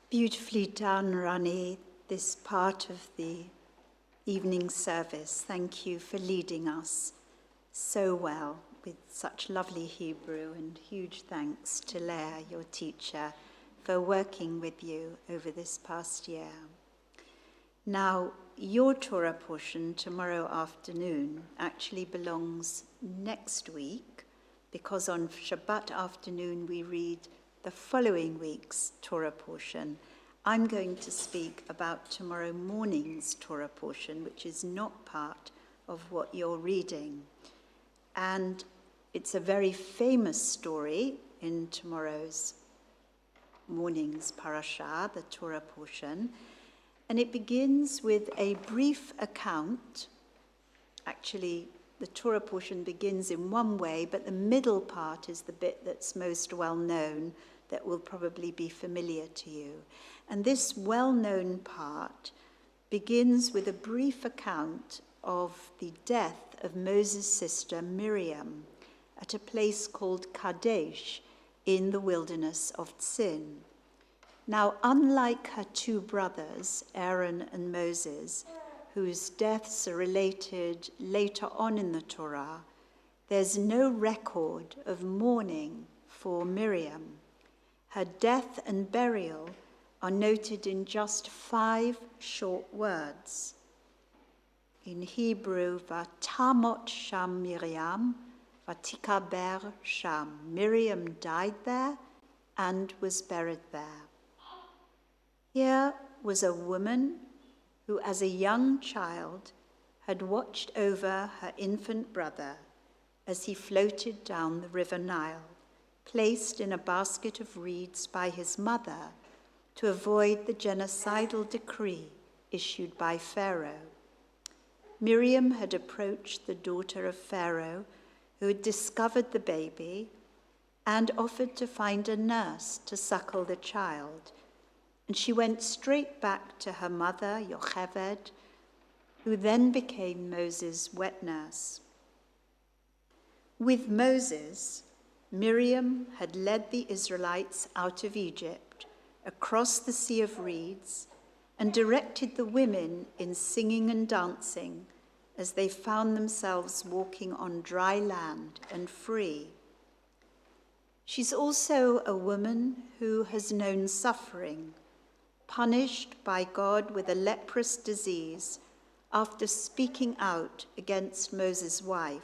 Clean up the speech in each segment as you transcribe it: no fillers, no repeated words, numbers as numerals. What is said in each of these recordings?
Beautifully done, Rani, this part of the evening service. Thank you for leading us so well with such lovely Hebrew, and huge thanks to Leah, your teacher, for working with you over this past year. Now, your Torah portion tomorrow afternoon actually belongs next week, because on Shabbat afternoon we read the following week's Torah portion. I'm going to speak about tomorrow morning's Torah portion, which is not part of what you're reading. And it's a very famous story in tomorrow's morning's parashah, the Torah portion. And it begins with a brief account. Actually, the Torah portion begins in one way, but the middle part is the bit that's most well known, that will probably be familiar to you. And this well-known part begins with a brief account of the death of Moses' sister Miriam at a place called Kadesh in the wilderness of Tzin. Now, unlike her two brothers, Aaron and Moses, whose deaths are related later on in the Torah, there's no record of mourning for Miriam. Her death and burial are noted in just 5 short words. In Hebrew, Vatamot sham Miriam, Vatikaber sham. Miriam died there and was buried there. Here was a woman who, as a young child, had watched over her infant brother as he floated down the river Nile, placed in a basket of reeds by his mother to avoid the genocidal decree issued by Pharaoh. Miriam had approached the daughter of Pharaoh, who had discovered the baby, and offered to find a nurse to suckle the child. And she went straight back to her mother, Yocheved, who then became Moses' wet nurse. With Moses, Miriam had led the Israelites out of Egypt, across the Sea of Reeds, and directed the women in singing and dancing as they found themselves walking on dry land and free. She's also a woman who has known suffering, punished by God with a leprous disease after speaking out against Moses' wife.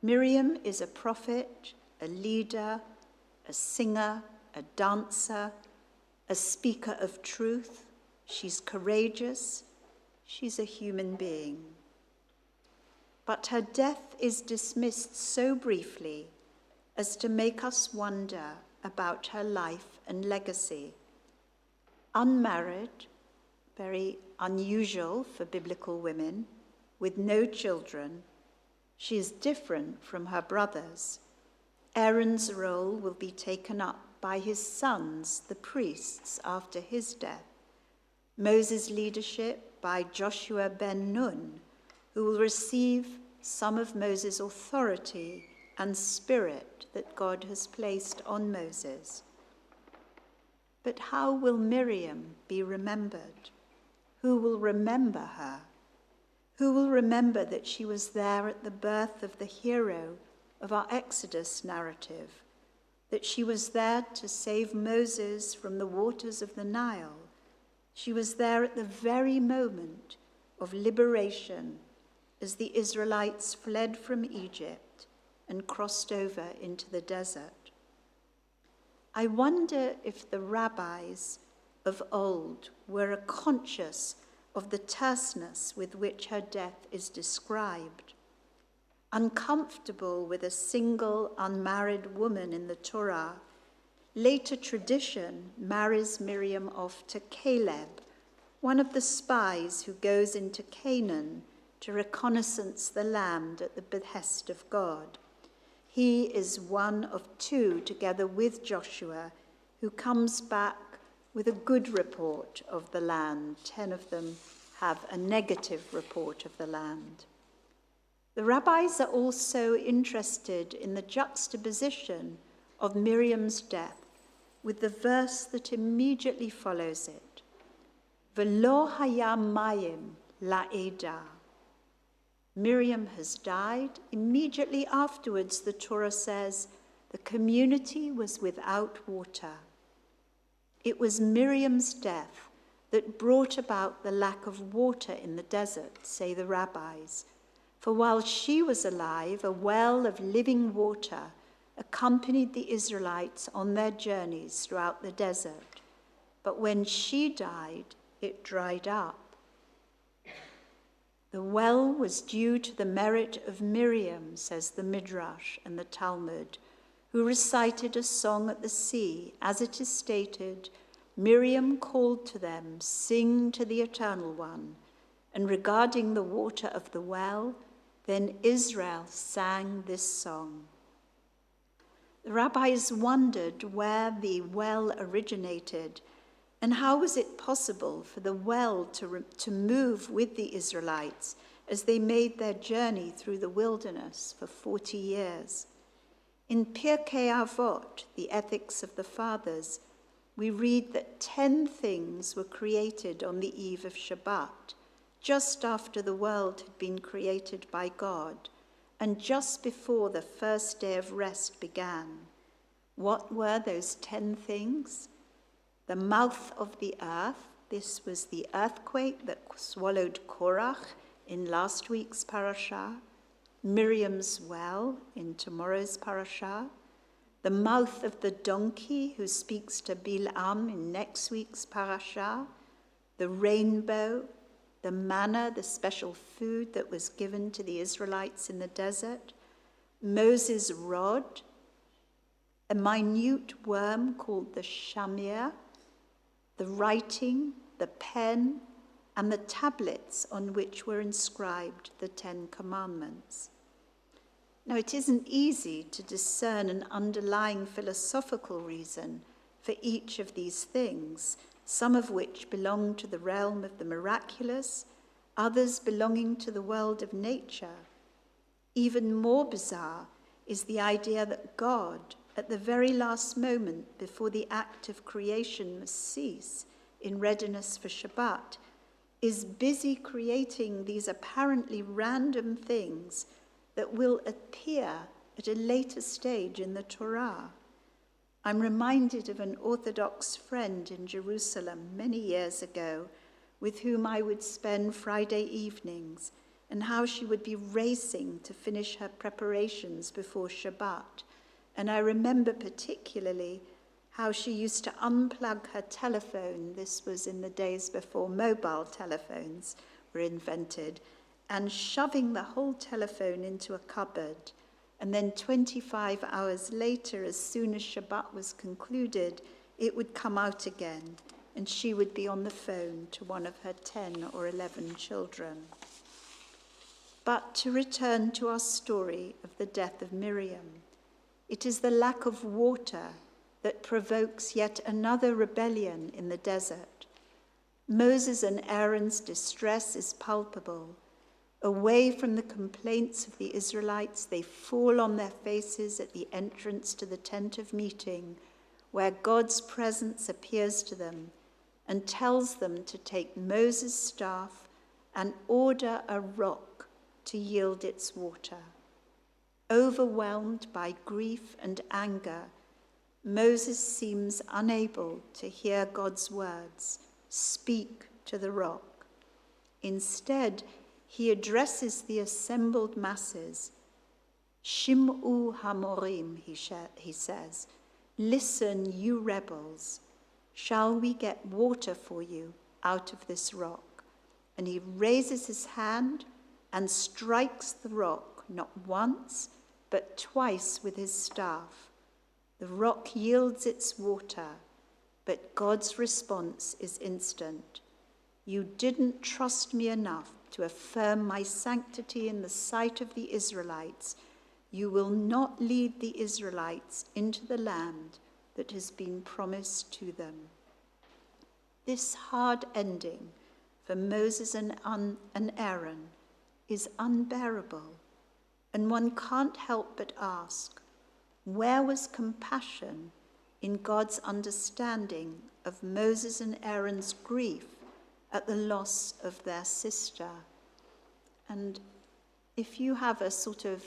Miriam is a prophet, a leader, a singer, a dancer, a speaker of truth. She's courageous. She's a human being. But her death is dismissed so briefly as to make us wonder about her life and legacy. Unmarried, very unusual for biblical women, with no children, she is different from her brothers. Aaron's role will be taken up by his sons, the priests, after his death. Moses' leadership by Joshua ben Nun, who will receive some of Moses' authority and spirit that God has placed on Moses. But how will Miriam be remembered? Who will remember her? Who will remember that she was there at the birth of the hero of our Exodus narrative, that she was there to save Moses from the waters of the Nile? She was there at the very moment of liberation as the Israelites fled from Egypt and crossed over into the desert. I wonder if the rabbis of old were conscious of the terseness with which her death is described. Uncomfortable with a single unmarried woman in the Torah, later tradition marries Miriam off to Caleb, one of the spies who goes into Canaan to reconnaissance the land at the behest of God. He is one of 2, together with Joshua, who comes back with a good report of the land. 10 of them have a negative report of the land. The rabbis are also interested in the juxtaposition of Miriam's death with the verse that immediately follows it. V'lo haya mayim la'eda. Miriam has died. Immediately afterwards, the Torah says, the community was without water. It was Miriam's death that brought about the lack of water in the desert, say the rabbis. For while she was alive, a well of living water accompanied the Israelites on their journeys throughout the desert. But when she died, it dried up. The well was due to the merit of Miriam, says the Midrash and the Talmud, who recited a song at the sea. As it is stated, Miriam called to them, "Sing to the Eternal One." And regarding the water of the well, then Israel sang this song. The rabbis wondered where the well originated, and how was it possible for the well to move with the Israelites as they made their journey through the wilderness for 40 years. In Pirkei Avot, the Ethics of the Fathers, we read that 10 things were created on the eve of Shabbat, just after the world had been created by God, and just before the first day of rest began. What were those 10 things? The mouth of the earth. This was the earthquake that swallowed Korach in last week's parashah. Miriam's well in tomorrow's parashah. The mouth of the donkey who speaks to Bil'am in next week's parashah. The rainbow. The manna, the special food that was given to the Israelites in the desert. Moses' rod. A minute worm called the shamir. The writing, the pen, and the tablets on which were inscribed the 10 Commandments. Now, it isn't easy to discern an underlying philosophical reason for each of these things, some of which belong to the realm of the miraculous, others belonging to the world of nature. Even more bizarre is the idea that God, at the very last moment before the act of creation must cease in readiness for Shabbat, is busy creating these apparently random things that will appear at a later stage in the Torah. I'm reminded of an Orthodox friend in Jerusalem many years ago with whom I would spend Friday evenings, and how she would be racing to finish her preparations before Shabbat. And I remember particularly how she used to unplug her telephone. This was in the days before mobile telephones were invented, and shoving the whole telephone into a cupboard. And then 25 hours later, as soon as Shabbat was concluded, it would come out again, and she would be on the phone to one of her 10 or 11 children. But to return to our story of the death of Miriam, it is the lack of water that provokes yet another rebellion in the desert. Moses and Aaron's distress is palpable. Away from the complaints of the Israelites, they fall on their faces at the entrance to the tent of meeting, where God's presence appears to them and tells them to take Moses' staff and order a rock to yield its water. Overwhelmed by grief and anger, Moses seems unable to hear God's words, "Speak to the rock." Instead, he addresses the assembled masses. "Shim'u hamorim," he says, "Listen, you rebels. Shall we get water for you out of this rock?" And he raises his hand and strikes the rock, not once, but twice with his staff. The rock yields its water, but God's response is instant. "You didn't trust me enough to affirm my sanctity in the sight of the Israelites. You will not lead the Israelites into the land that has been promised to them." This hard ending for Moses and Aaron is unbearable, and one can't help but ask, where was compassion in God's understanding of Moses and Aaron's grief at the loss of their sister. And if you have a sort of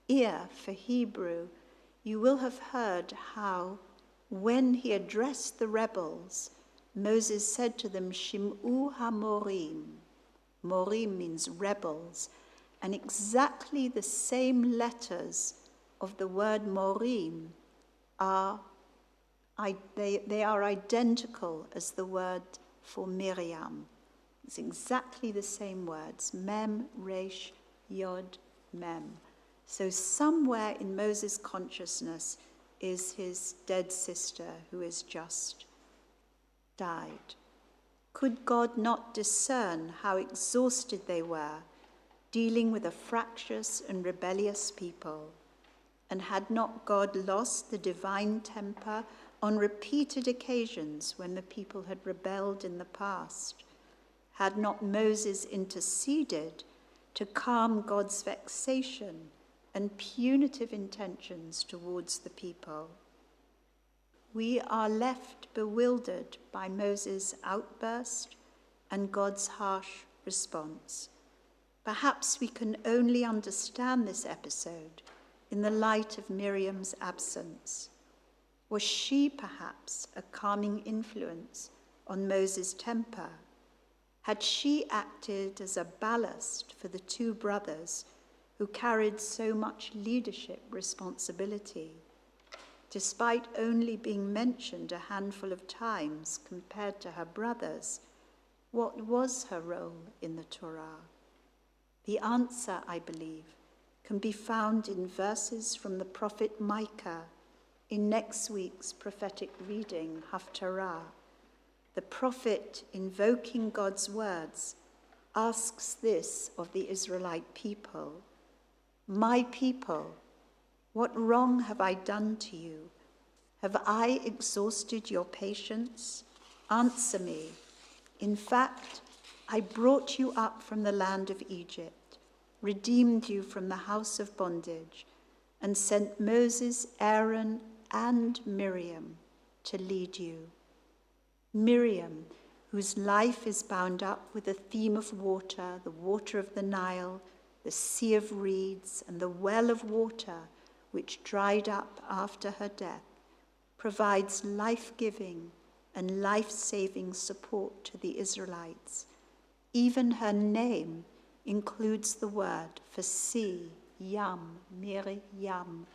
ear for Hebrew, you will have heard how, when he addressed the rebels, Moses said to them, Shim'u ha-morim. Morim means rebels, and exactly the same letters of the word morim are identical as the word for Miriam. It's exactly the same words, mem, resh, yod, mem. So somewhere in Moses' consciousness is his dead sister who has just died. Could God not discern how exhausted they were, dealing with a fractious and rebellious people? And had not God lost the divine temper on repeated occasions when the people had rebelled in the past? Had not Moses interceded to calm God's vexation and punitive intentions towards the people? We are left bewildered by Moses' outburst and God's harsh response. Perhaps we can only understand this episode in the light of Miriam's absence. Was she perhaps a calming influence on Moses' temper? Had she acted as a ballast for the two brothers who carried so much leadership responsibility? Despite only being mentioned a handful of times compared to her brothers, what was her role in the Torah? The answer, I believe, can be found in verses from the prophet Micah in next week's prophetic reading, Haftarah. The prophet, invoking God's words, asks this of the Israelite people: My people, what wrong have I done to you? Have I exhausted your patience? Answer me. In fact, I brought you up from the land of Egypt, redeemed you from the house of bondage, and sent Moses, Aaron, and Miriam to lead you. Miriam, whose life is bound up with the theme of water, the water of the Nile, the sea of reeds, and the well of water which dried up after her death, provides life-giving and life-saving support to the Israelites. Even her name includes the word for sea, yam, Miriam.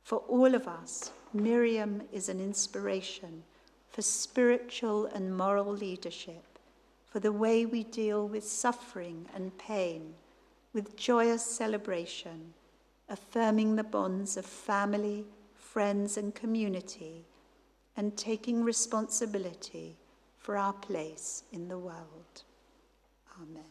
For all of us, Miriam is an inspiration for spiritual and moral leadership, for the way we deal with suffering and pain, with joyous celebration, affirming the bonds of family, friends, and community, and taking responsibility for our place in the world. Amen.